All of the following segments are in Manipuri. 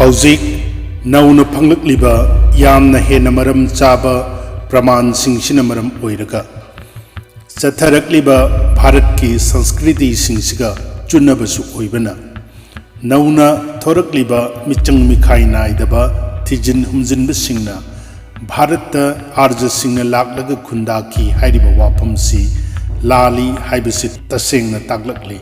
हौजिक नौना फंगलक्लिबा यामना हेन्ना मरम चाबा प्रमाणसिंगसिना मरम ओइरगा चथरक्लिबा भारत की संस्कृति सिंगसिगा चुन्नबसु ओइबना नौना थोरक्लिबा मिचंग मिखाई नाइदबा थिजिन हुमजिनबसिंगना भारत आर्य सिंगना लाक्लग खुंदाकी हाइरिबा वाफमसी लाली हाइबसि तसेंगना तागलक्ली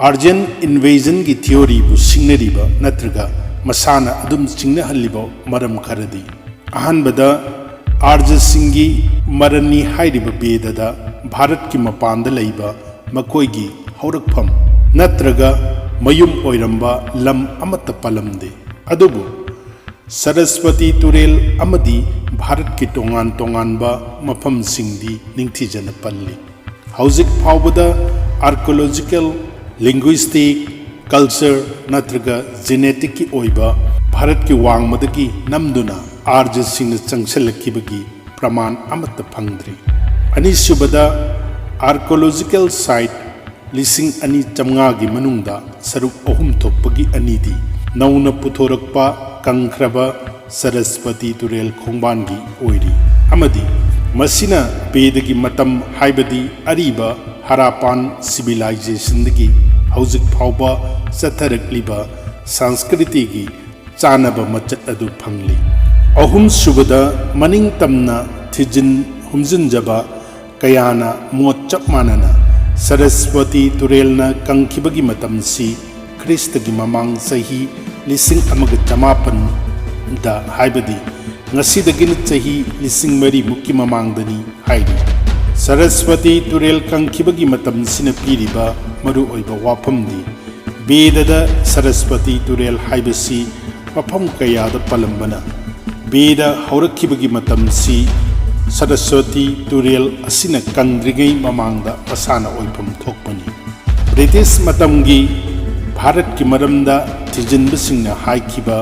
आर्यन इन्वेजन की थियोरी बु सिंगनरिबा नत्रगा मसाना अदुम चिंगनहल्लिबा मरम खरदी अहनबदा आर्य सिंगी मरनी हाइरिबा बेददा भारत की मपानदा लैबा मकोइगी हौरकफम नत्रगा मयुम ओइरंबा लम अमत पलमदे अदुबु सरस्वती तुरेल अमदी भारत की तोंगान तोंगानबा मफम सिंगदी निंगथिजन पल्ली हौजिक फावबदा आर्कियोलॉजिकल लिंग्विस्टिक कल्चर नत्रगा जेनेटिक की ओइबा भारत की वांगमदगी नमदुना आर्य सिंग चंगसलक्किबगी प्रमाण अमत फंगद्री अनिसुबदा आर्कियोलॉजिकल साइट लिसिंग अनि चमगागी मनुंगदा सरुक अहुम थोकपगी अनिदी नौना पुथोरकपा कंख्रबा सरस्वती तुरेल खोंबानगी ओइरी अमदी मसिना बेदगी मतम हाइबदी अरीबा हरापान सिविलाइजेशनदगी हौजिक फावबा चथरक्लिबा संस्कृति की चानबा मचत अदु फंगली अहुम सुबदा मनिंग तमना थिजिन हुमजिनजबा कयाना मोत चप मानना सरस्वती तुरेलना कंखिबगी मतमसी ख्रिस्त की ममांग सही लिसिंग अमग चमापन दा हाइबदी ngasidakin chahi lising mari mukki mamangdani hairi Saraswati तुरेल कंखिबगी मतम सिना पीरिबा मरु ओइबा वाफमदी बेददा सरस्वती तुरेल हाइबसी मफम कयादा पलंबना बेदा हौरखिबगी मतमसी सरस्वती तुरेल असिना कंद्रिगै ममांगदा मसाना ओइफम थोकपनी ब्रिटिश मतमगी भारत की मरमदा थिजिनबसिंगना हाइखिबा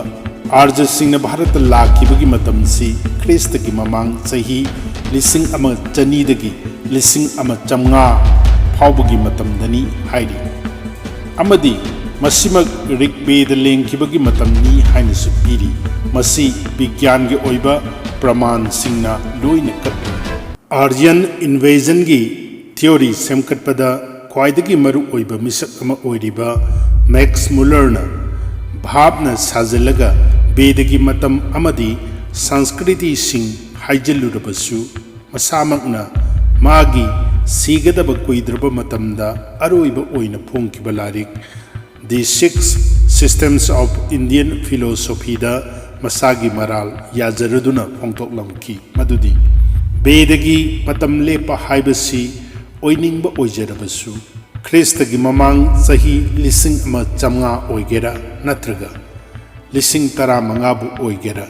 आर्य सिंगना भारत लाखिबगी मतमसी ख्रिस्त की ममांग सही लिसिंग अमा चनीदगी लिसिंग अमा चमगा फावबगी मतमदनी हाइरी अमदी मसिमक ऋग्वेद लेंखिबगी मतमनी हाइनसु पीरी मसी विज्ञान के ओइबा प्रमाण सिंगना लोइना कट आर्यन इन्वेजन की थियोरी सेमकटपदा ख्वाइदगी मरु ओइबा मिसक अमा ओइरिबा मैक्स मुलरना भावना साजलगा बेदगी मतम अमदी संस्कृति सिंग हाइजलुरबसु मसामकना मागी सीगदब कुइद्रब मतमदा अरोइब ओइना फोंकिबा लारिक the 6 systems of Indian philosophy दा मसागी मराल याजरदुना फोंतोकलमकी मदुदी बेदगी मतम लेपा हाइबसी ओइनिंगबा ओइजरबसु ख्रिस्त की ममांग सही लिसिंग अमा चमगा ओइगेरा नत्रगा लिसिंग तरा मंगाबु ओइगेरा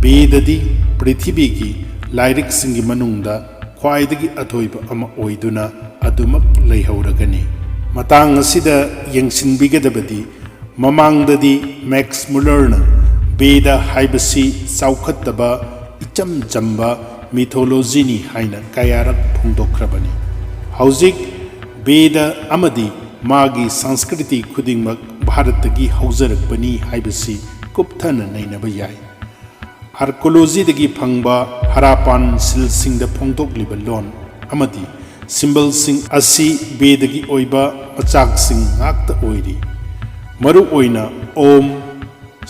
बेददी पृथ्वी की लाइरिक सिंगी मनुंगदा ख्वाइदगी अथोइबा अमा ओइदुना अदुमक लैहौरगनी मतांग असिदा यंगसिनबिगदबदी ममांगददी मैक्स मुलरना बेदा हाइबसी साउखत्तबा इचम चंबा मिथोलॉजीनी हाइना कयारक फोंदोखरबनी हौजिक बेदा अमदी मागी संस्कृति खुदिंगमक भारत की हौजरकपनी हाइबसी कुप्थना नैनबा याय आर्कियोलॉजी फंगबा हरापान सिलसिंगदा फोंदोकलिबा लोन अमदी सिंबलसिंग असी बेदगी ओइबा मचाकसिंग ngakta ओइरी मरु ओइना ओम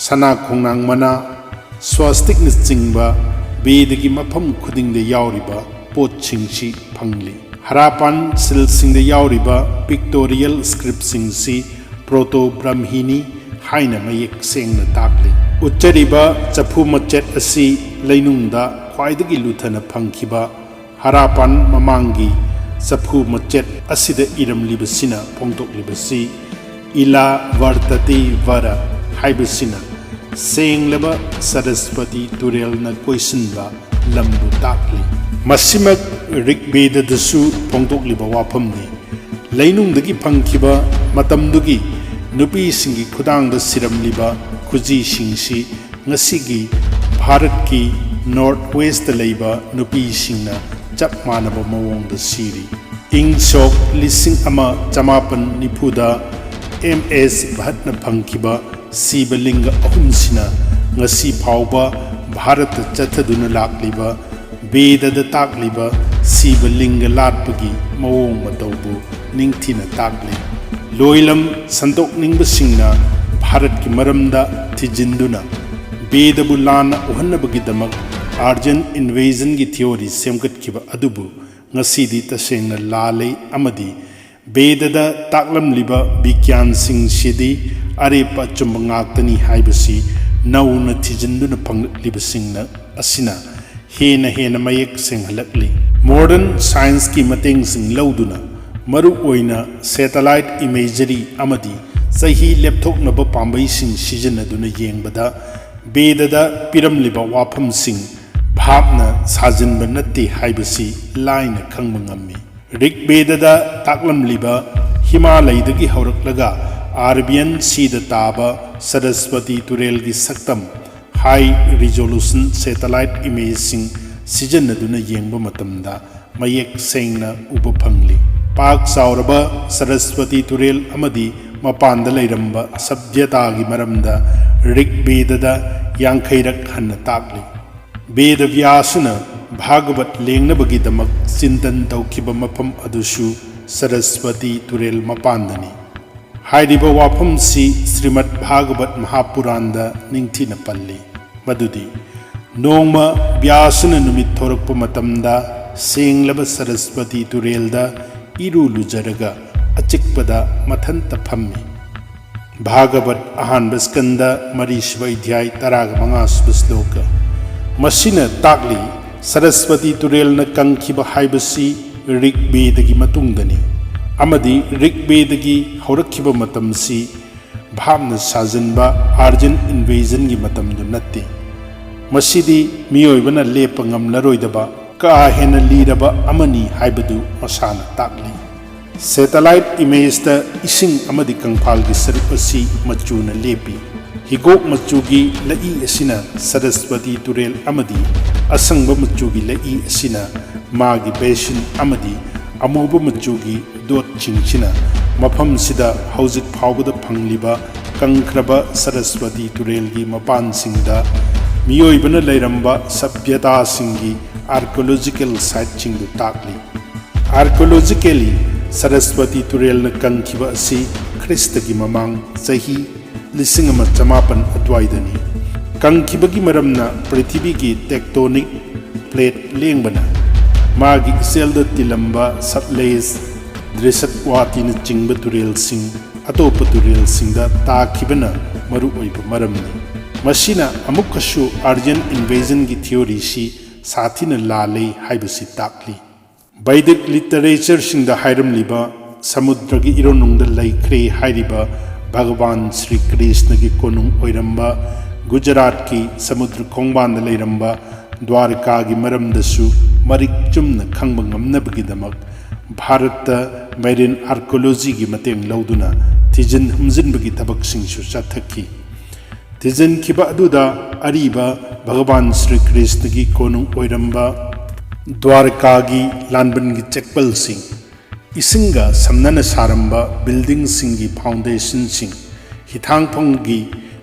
सना खोंनांग मना स्वास्तिक निचिंगबा बेदगी मफम खुदिंगदा यावरिबा पोतसिंगसी फंगली हरापान सिलसिंगदा यावरिबा पिक्टोरियल स्क्रिप्टसिंगसी प्रोटो ब्राह्मणी हाइना मयेक सेंगना ताकली उच्चरिबा चफु मचेट असी लैनुंगदा ख्वाइदगी लुथना फंखिबा हरापान ममांगी चफु मचेट असिदा इरमलिबसिना फोंदोकलिबसी इला वर्तति वर हाइबसिना सेंगलबा सरस्वती तुरेलना कोइसिनबा लंबु ताकली मसिमक ऋग्वेददसु फोंदोकलिबा वाफमनी लैनुंगदगी फंखिबा मतमदुगी नुपी सिंगी खुदांगदा सिरमलिबा खुजी सिंगसी ngasiगी भारत की नॉर्थ वेस्ट लैबा नुपी सिंगना चप मानबा मवोंगदा सीरी इंग सोक लिसिंग अमा चमापन निफुदा MS भट्टना फंखिबा सीब लिंग अहुमसिना ngasi phauba bharat chathaduna lakliba bedada takliba siba linga latpagi mawong matawbu ningthina takli loilam santok ningba singna bharat ki maramda thijinduna bedabu lana uhannabagi damak arjan invasion gi theory semgat kiba adubu ngasi di tasengna lalai amadi bedada taklam liba bigyan sing shidi arepa chumbangak-tani haibasi nauna thijinduna panglibasingna asina hena mayek senghalakli modern science ki mateng sing lauduna maru oina satellite imagery amadi sahi laptop naba pambai sing sijanaduna yengbada bedada piramliba wafam sing bhapna sajinba natte haibasi laina khangba ngammi rig bedada taklamliba himalayadagi hawraklaga Arabian Sea Taba Saraswati Turel gi Saktam High Resolution Satellite Imaging Sijanaduna Yengba Matamda Mayek Sengna Uba Phangli Pak Sauraba Saraswati Turel Amadi Mapanda Lairamba Sabdyata gi Maramda Rig Bedada Yankairak Hanna Takli Beda Vyasana Bhagavat Lengnabagi Damak Sintan Taukiba Mapam Adushu Saraswati Turel Mapandani Hairiba wafam si Srimad Bhagavat Mahapuranda ningthina palli madudi nongma vyasana numit thorakpa matamda senglaba Saraswati turelda iru lujaraga achikpada mathanta phammi Bhagavat ahanba skanda marishva idhyay 15 sloka masina takli Saraswati turelna kangkhiba haibasi Rigbedagi matungdani amadi Rigbedagi haurakhiba matamsi bhamna sajanba arjan invasion gi matamdu natte masidi miyoibana lepa ngamlaroidaba ka hena liraba amani haibadu masana takli satellite image ta ising amadi kangphal gi sarip asi machuna lepi higok machugi lai asina Saraswati turel amadi asangba machugi lai asina magi basin amadi amuba machugi dot chingchina mafam sida hauzik phawbada phangliba kangkraba Saraswati turel gi mapan singda miyoibana lairamba sabhyata singi archaeological site chingdu takli archaeologically Saraswati turel na kangkhiba asi Krista gi mamang sahi 1900 adwaidani kangkhiba gi maramna prithvi gi tectonic plate lengbana magi selda tilamba Satluj Drisatwati na chingba turel sing atopa turel singda takhibana maru oiba maramni masina amukashu arjan invasion gi theory si sathina lalei haibasi takli Vedic literature singda hairam liba samudra gi ironungda laikre hairiba Bhagavan Sri Krishna gi konung oiramba Gujarat ki samudra khongbanda lairamba Dwarka gi maramdasu marik chumna khangba ngamnabagi damak Bharata marine archaeology gi mateng lauduna tijin humjinbagi thabak singsu chathaki tijin khiba aduda ariba Bhagavan Sri Krishna gi konung oiramba Dwarka gi lanban gi chekpal sing isinga samnana saramba building singi foundation sing hithangphong gi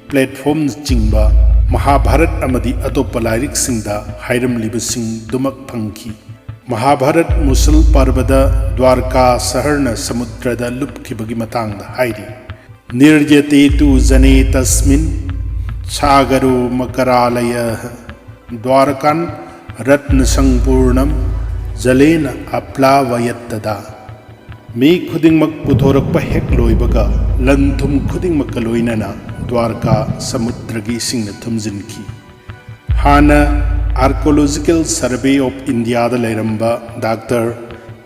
platform chingba Mahabharat amadi atopa lairik singda hairam liba sing dumak phangki Mahabharat Musul Parvada Dwarka Saharna Samudrada Lupkhibagi matangda hairi Nirjate tu jane tasmin Sagaru Makaralaya Dwarkan Ratna Sangpurnam Jalena Aplavayattada Mi khudingmak puthorakpa hek loibaga lanthum khudingmak loinana Dwarka Samudragi singna thumjinki Hana Archaeological Survey of India da lairamba Dr.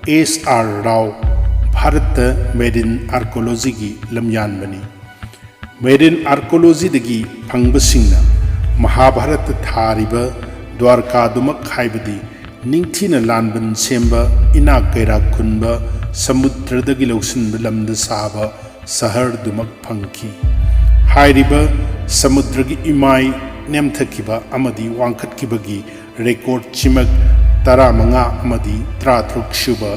S.R. Rao Bharat Marine Archaeology gi lamyanbani Marine Archaeology dagi phangbasingna Mahabharat thariba Dwarka dumak haibadi ningthina lanban semba ina kaira khunba samudradagi lausinba lamda saba sahar dumak phangki hairiba samudragi imai nemthakiba amadi wangkhatkibagi record chimak 15 amadi 33 suba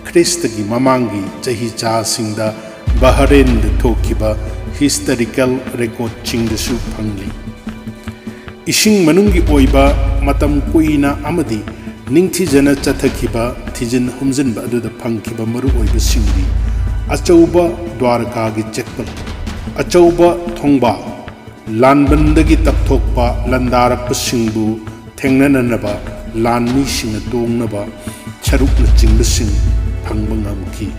Kristagi mamangi chahi cha singda Bahrain da thokiba historical रेकॉर्डसिंगदसु फंगली इसिंग मनुंगी ओइबा मतम कुइना अमदी निंगथिजना चथखिबा थिजिन हुमजिनबा अदुदा फंगखिबा मरु ओइबा सिंगदी अचौबा द्वारकागी चेकपल अचौबा थोंबा लानबंदगी तपथोकपा लंदारपसिंगबु थेंगननबा लानमीसिंग तोंगनबा छरुकना चिंगबसिंग फंगबा ngamki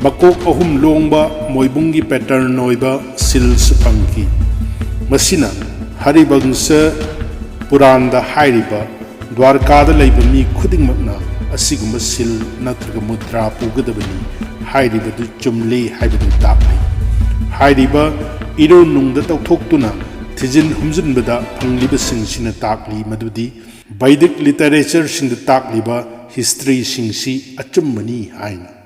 makok ahum longba moibungi pattern oiba sils fangki masina haribangsa puranda hairiba dwarkada leiba mi khudingmakna asiguma sil natraga mudra pugadabani hairiba du chumle haibadu taklai hairiba iro nungda tawthoktuna thijin humjinbada phangliba singsina takli madudi Vedic literature singda takliba history singsi achummani haina